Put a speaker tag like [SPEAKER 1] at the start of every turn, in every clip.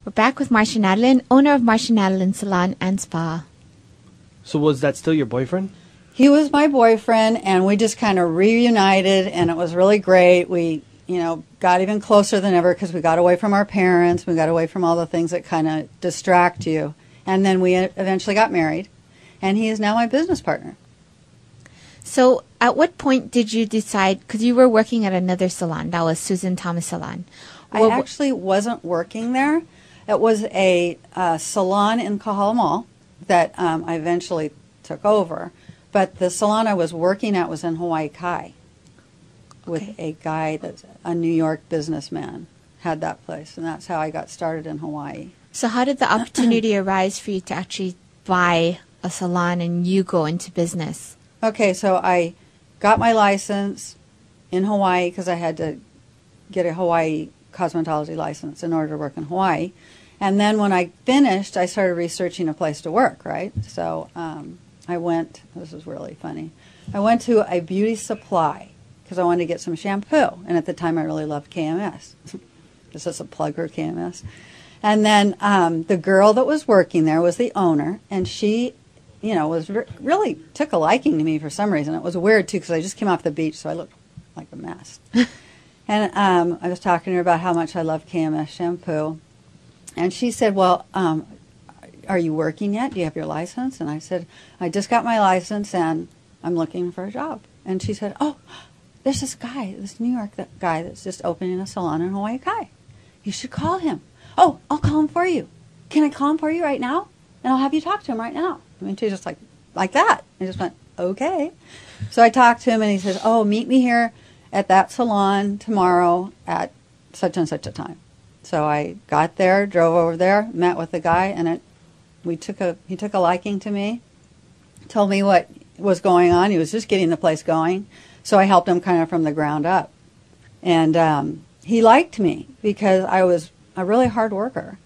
[SPEAKER 1] We're back with Marsha Nadalin, owner of Marsha Nadalin Salon and Spa.
[SPEAKER 2] So was that still your boyfriend?
[SPEAKER 3] He was my boyfriend, and we just kind of reunited, and it was really great. We, got even closer than ever because we got away from our parents. We got away from all the things that kind of distract you. And then we eventually got married, and he is now my business partner.
[SPEAKER 1] So at what point did you decide, because you were working at another salon, that was Susan Thomas Salon.
[SPEAKER 3] I actually wasn't working there. It was a salon in Kahala Mall that I eventually took over. But the salon I was working at was in Hawaii Kai with a guy that's a New York businessman, had that place. And that's how I got started in Hawaii.
[SPEAKER 1] So how did the opportunity arise for you to actually buy a salon and you go into business?
[SPEAKER 3] Okay, so I got my license in Hawaii because I had to get a Hawaii cosmetology license in order to work in Hawaii. And then when I finished, I started researching a place to work, right? So I went, this is really funny, I went to a beauty supply because I wanted to get some shampoo. And at the time, I really loved KMS. This is a plug for KMS. And then the girl that was working there was the owner, and she, was really took a liking to me for some reason. It was weird, too, because I just came off the beach, so I looked like a mess. And I was talking to her about how much I love KMS shampoo. And she said, well, are you working yet? Do you have your license? And I said, I just got my license, and I'm looking for a job. And she said, oh, there's this guy, this New York guy that's just opening a salon in Hawaii Kai. You should call him. Oh, I'll call him for you. Can I call him for you right now? And I'll have you talk to him right now. I mean, she's just like that. I just went, okay. So I talked to him, and he says, oh, meet me here at that salon tomorrow at such and such a time. So I got there, drove over there, met with the guy, and he took a liking to me, told me what was going on. He was just getting the place going. So I helped him kind of from the ground up. And he liked me because I was a really hard worker.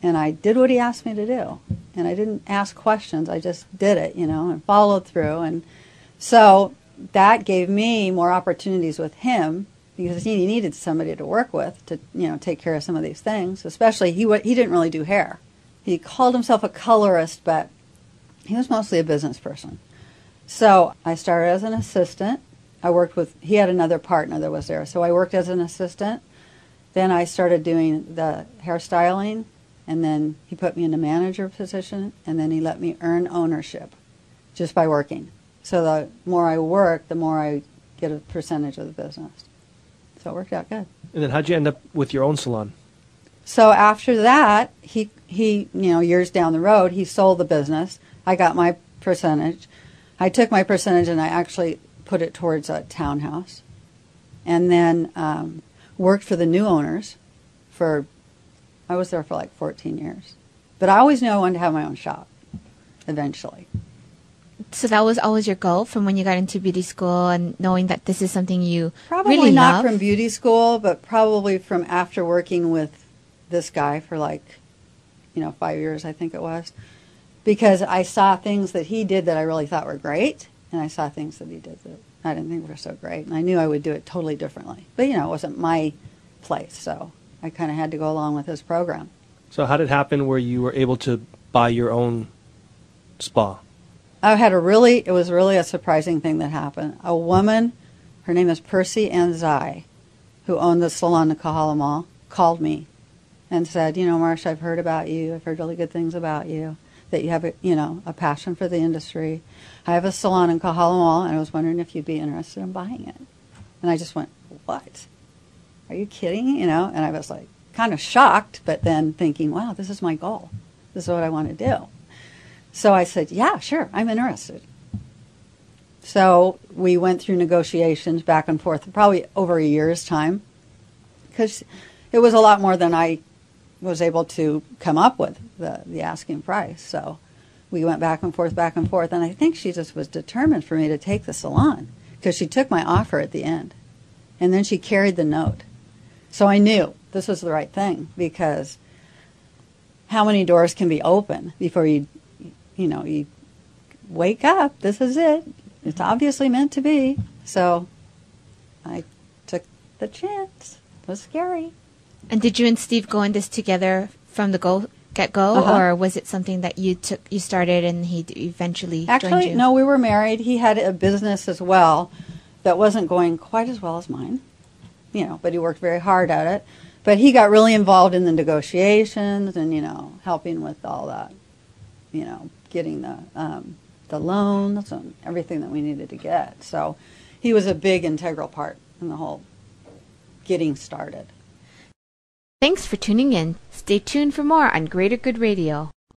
[SPEAKER 3] And I did what he asked me to do. And I didn't ask questions. I just did it, and followed through. And so that gave me more opportunities with him because he needed somebody to work with to, take care of some of these things. Especially he didn't really do hair. He called himself a colorist, but he was mostly a business person. So I started as an assistant. He had another partner that was there. So I worked as an assistant. Then I started doing the hairstyling, and then he put me in a manager position, and then he let me earn ownership just by working. So the more I work, the more I get a percentage of the business. So it worked out good.
[SPEAKER 2] And then how'd you end up with your own salon?
[SPEAKER 3] So after that, he years down the road, he sold the business. I got my percentage. I took my percentage and I actually put it towards a townhouse. And then worked for the new owners I was there for like 14 years. But I always knew I wanted to have my own shop eventually.
[SPEAKER 1] So that was always your goal from when you got into beauty school and knowing that this is something you
[SPEAKER 3] probably
[SPEAKER 1] really
[SPEAKER 3] not
[SPEAKER 1] love?
[SPEAKER 3] From beauty school, but probably from after working with this guy for 5 years, I think it was. Because I saw things that he did that I really thought were great, and I saw things that he did that I didn't think were so great. And I knew I would do it totally differently. But, it wasn't my place, so I kind of had to go along with his program.
[SPEAKER 2] So how did it happen where you were able to buy your own spa?
[SPEAKER 3] It was really a surprising thing that happened. A woman, her name is Percy Anzai, who owned the salon in Kahala Mall, called me and said, Marsha, I've heard about you. I've heard really good things about you, that you have a passion for the industry. I have a salon in Kahala Mall, and I was wondering if you'd be interested in buying it. And I just went, what? Are you kidding? And I was kind of shocked, but then thinking, wow, this is my goal. This is what I want to do. So I said, yeah, sure, I'm interested. So we went through negotiations back and forth, probably over a year's time, because it was a lot more than I was able to come up with, the asking price. So we went back and forth, and I think she just was determined for me to take the salon, because she took my offer at the end, and then she carried the note. So I knew this was the right thing, because how many doors can be open before you wake up? This is it. It's obviously meant to be. So I took the chance. It was scary.
[SPEAKER 1] And did you and Steve go in this together from the get-go,
[SPEAKER 3] Uh-huh.
[SPEAKER 1] or was it something that you started and he eventually joined
[SPEAKER 3] Actually,
[SPEAKER 1] you?
[SPEAKER 3] no, we were married. He had a business as well that wasn't going quite as well as mine, but he worked very hard at it. But he got really involved in the negotiations and, helping with all that, getting the loans and everything that we needed to get. So he was a big integral part in the whole getting started.
[SPEAKER 1] Thanks for tuning in. Stay tuned for more on Greater Good Radio.